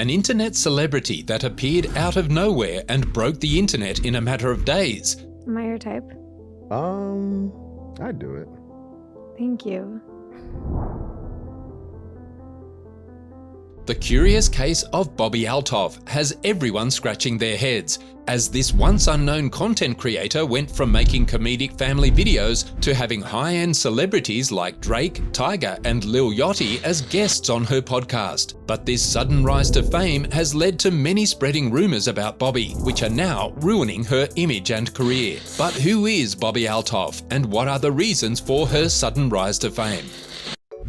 an internet celebrity that appeared out of nowhere and broke the internet in a matter of days. Am I your type? I'd do it. Thank you. The curious case of Bobbi Althoff has everyone scratching their heads, as this once unknown content creator went from making comedic family videos to having high-end celebrities like Drake, Tiger and Lil Yachty as guests on her podcast. But this sudden rise to fame has led to many spreading rumours about Bobbi, which are now ruining her image and career. But who is Bobbi Althoff, and what are the reasons for her sudden rise to fame?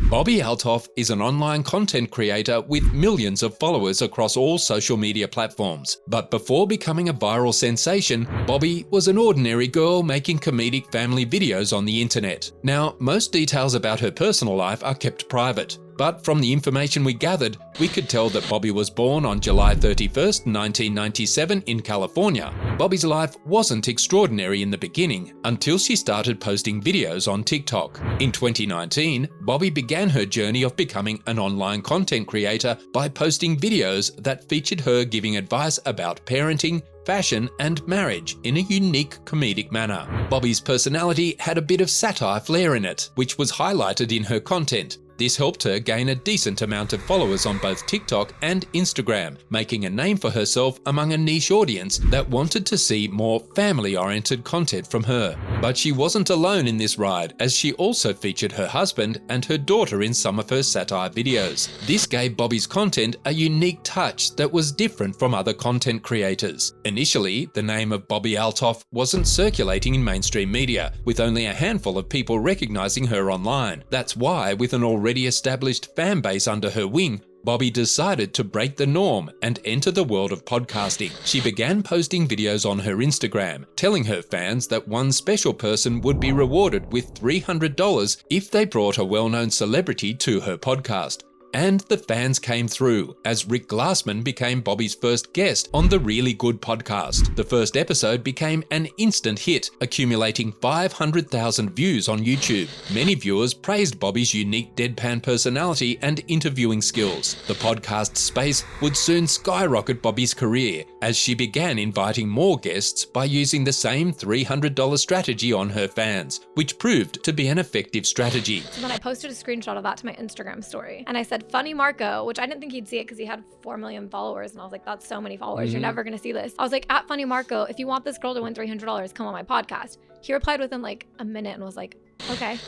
Bobbi Altoff is an online content creator with millions of followers across all social media platforms. But before becoming a viral sensation, Bobbi was an ordinary girl making comedic family videos on the internet. Now, most details about her personal life are kept private. But from the information we gathered, we could tell that Bobbi was born on July 31st, 1997 in California. Bobbi's life wasn't extraordinary in the beginning until she started posting videos on TikTok. In 2019, Bobbi began her journey of becoming an online content creator by posting videos that featured her giving advice about parenting, fashion and marriage in a unique comedic manner. Bobbi's personality had a bit of satire flair in it, which was highlighted in her content. This helped her gain a decent amount of followers on both TikTok and Instagram, making a name for herself among a niche audience that wanted to see more family-oriented content from her. But she wasn't alone in this ride, as she also featured her husband and her daughter in some of her satire videos. This gave Bobbi's content a unique touch that was different from other content creators. Initially, the name of Bobbi Altoff wasn't circulating in mainstream media, with only a handful of people recognizing her online. That's why, with an already established fan base under her wing, Bobbi decided to break the norm and enter the world of podcasting. She began posting videos on her Instagram, telling her fans that one special person would be rewarded with $300 if they brought a well-known celebrity to her podcast. And the fans came through, as Rick Glassman became Bobbi's first guest on the Really Good podcast. The first episode became an instant hit, accumulating 500,000 views on YouTube. Many viewers praised Bobbi's unique deadpan personality and interviewing skills. The podcast space would soon skyrocket Bobbi's career, as she began inviting more guests by using the same $300 strategy on her fans, which proved to be an effective strategy. So then I posted a screenshot of that to my Instagram story, and I said, "Funny Marco," which I didn't think he'd see it because he had 4 million followers, and I was like, that's so many followers, you're never gonna see this. I was like, "At Funny Marco, if you want this girl to win $300, come on my podcast." He replied within like a minute and was like, okay.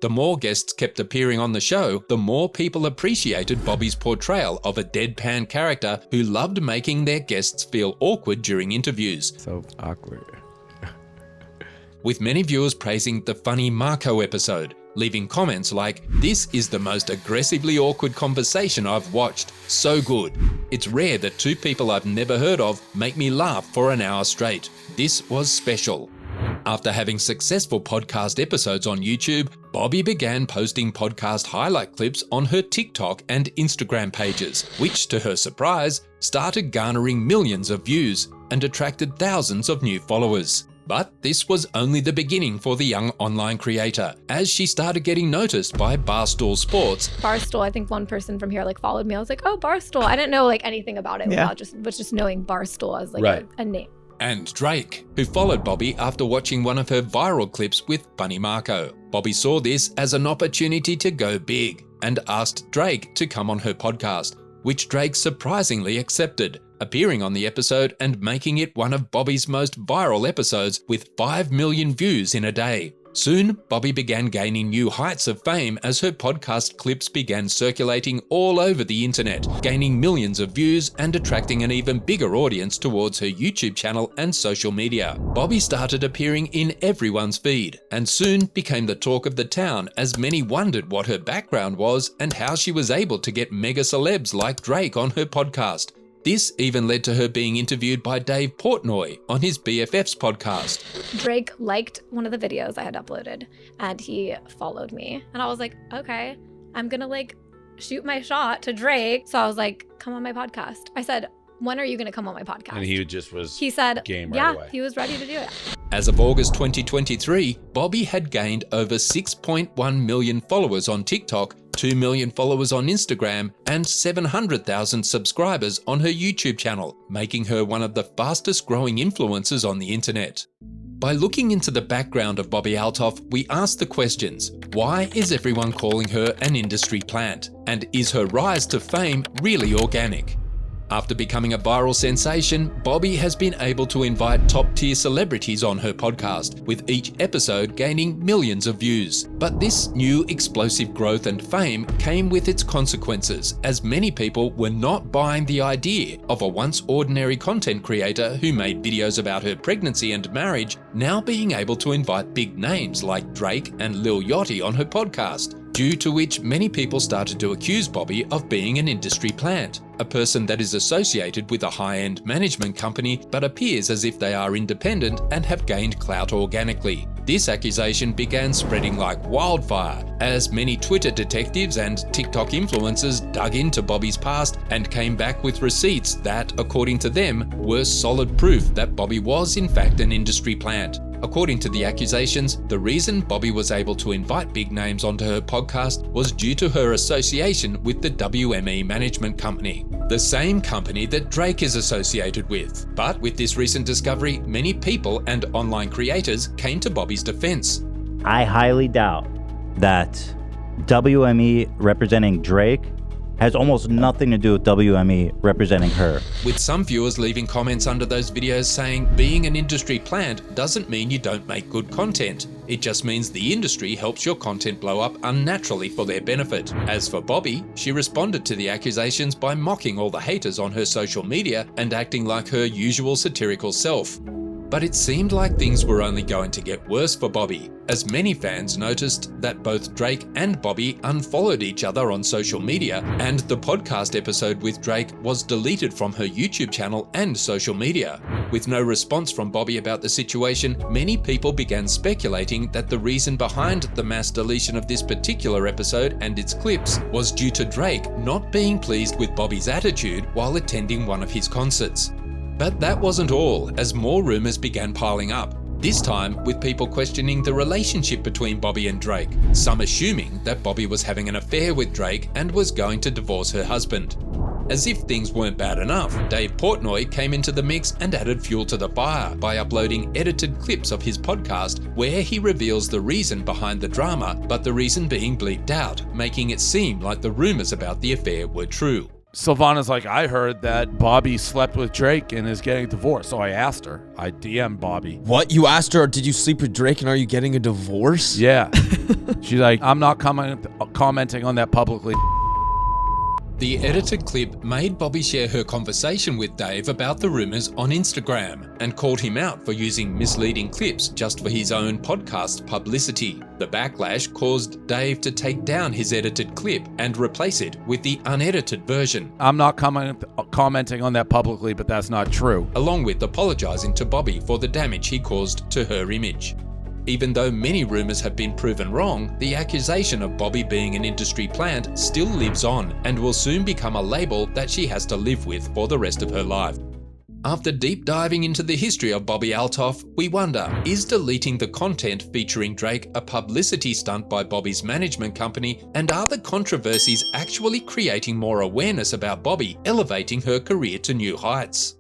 The more guests kept appearing on the show, the more people appreciated Bobbi's portrayal of a deadpan character who loved making their guests feel awkward during interviews. So awkward. With many viewers praising the Funny Marco episode, leaving comments like, "This is the most aggressively awkward conversation I've watched. So good. It's rare that two people I've never heard of make me laugh for an hour straight. This was special." After having successful podcast episodes on YouTube, Bobbi began posting podcast highlight clips on her TikTok and Instagram pages, which, to her surprise, started garnering millions of views and attracted thousands of new followers. But this was only the beginning for the young online creator, as she started getting noticed by Barstool Sports. Barstool, I think one person from here like followed me. I was like, oh, Barstool. I didn't know like anything about it without just knowing Barstool as like a name. And Drake, who followed Bobbi after watching one of her viral clips with Funny Marco. Bobbi saw this as an opportunity to go big and asked Drake to come on her podcast, which Drake surprisingly accepted, appearing on the episode and making it one of Bobbi's most viral episodes with 5 million views in a day. Soon, Bobbi began gaining new heights of fame as her podcast clips began circulating all over the internet, gaining millions of views and attracting an even bigger audience towards her YouTube channel and social media. Bobbi started appearing in everyone's feed and soon became the talk of the town, as many wondered what her background was and how she was able to get mega celebs like Drake on her podcast. This even led to her being interviewed by Dave Portnoy on his BFFs podcast. Drake liked one of the videos I had uploaded and he followed me. And I was like, okay, I'm gonna like shoot my shot to Drake. So I was like, come on my podcast. I said, when are you gonna come on my podcast? And he said, game right away. He was ready to do it. As of August 2023, Bobbi had gained over 6.1 million followers on TikTok 2 million followers on Instagram, and 700,000 subscribers on her YouTube channel, making her one of the fastest growing influencers on the internet. By looking into the background of Bobbi Althoff, we asked the questions: why is everyone calling her an industry plant? And is her rise to fame really organic? After becoming a viral sensation, Bobbi has been able to invite top-tier celebrities on her podcast, with each episode gaining millions of views. But this new explosive growth and fame came with its consequences, as many people were not buying the idea of a once ordinary content creator who made videos about her pregnancy and marriage now being able to invite big names like Drake and Lil Yachty on her podcast. Due to which many people started to accuse Bobbi of being an industry plant, a person that is associated with a high-end management company but appears as if they are independent and have gained clout organically. This accusation began spreading like wildfire as many Twitter detectives and TikTok influencers dug into Bobbi's past and came back with receipts that, according to them, were solid proof that Bobbi was in fact an industry plant. According to the accusations, the reason Bobbi was able to invite big names onto her podcast was due to her association with the WME management company, the same company that Drake is associated with. But with this recent discovery, many people and online creators came to Bobbi's defense. I highly doubt that WME representing Drake has almost nothing to do with WME representing her. With some viewers leaving comments under those videos saying being an industry plant doesn't mean you don't make good content. It just means the industry helps your content blow up unnaturally for their benefit. As for Bobbi, she responded to the accusations by mocking all the haters on her social media and acting like her usual satirical self. But it seemed like things were only going to get worse for Bobbi, as many fans noticed that both Drake and Bobbi unfollowed each other on social media, and the podcast episode with Drake was deleted from her YouTube channel and social media. With no response from Bobbi about the situation, many people began speculating that the reason behind the mass deletion of this particular episode and its clips was due to Drake not being pleased with Bobbi's attitude while attending one of his concerts. But that wasn't all, as more rumors began piling up, this time with people questioning the relationship between Bobbi and Drake, some assuming that Bobbi was having an affair with Drake and was going to divorce her husband. As if things weren't bad enough, Dave Portnoy came into the mix and added fuel to the fire by uploading edited clips of his podcast where he reveals the reason behind the drama, but the reason being bleeped out, making it seem like the rumors about the affair were true. Sylvana's like, I heard that Bobbi slept with Drake and is getting divorced. So I asked her. I DM'd Bobbi. What? You asked her, did you sleep with Drake and are you getting a divorce? Yeah. She's like, I'm not commenting on that publicly. The edited clip made Bobbi share her conversation with Dave about the rumors on Instagram and called him out for using misleading clips just for his own podcast publicity. The backlash caused Dave to take down his edited clip and replace it with the unedited version. I'm not commenting on that publicly, but that's not true. Along with apologizing to Bobbi for the damage he caused to her image. Even though many rumors have been proven wrong, the accusation of Bobbi being an industry plant still lives on and will soon become a label that she has to live with for the rest of her life. After deep diving into the history of Bobbi Altoff, we wonder, is deleting the content featuring Drake a publicity stunt by Bobbi's management company, and are the controversies actually creating more awareness about Bobbi, elevating her career to new heights?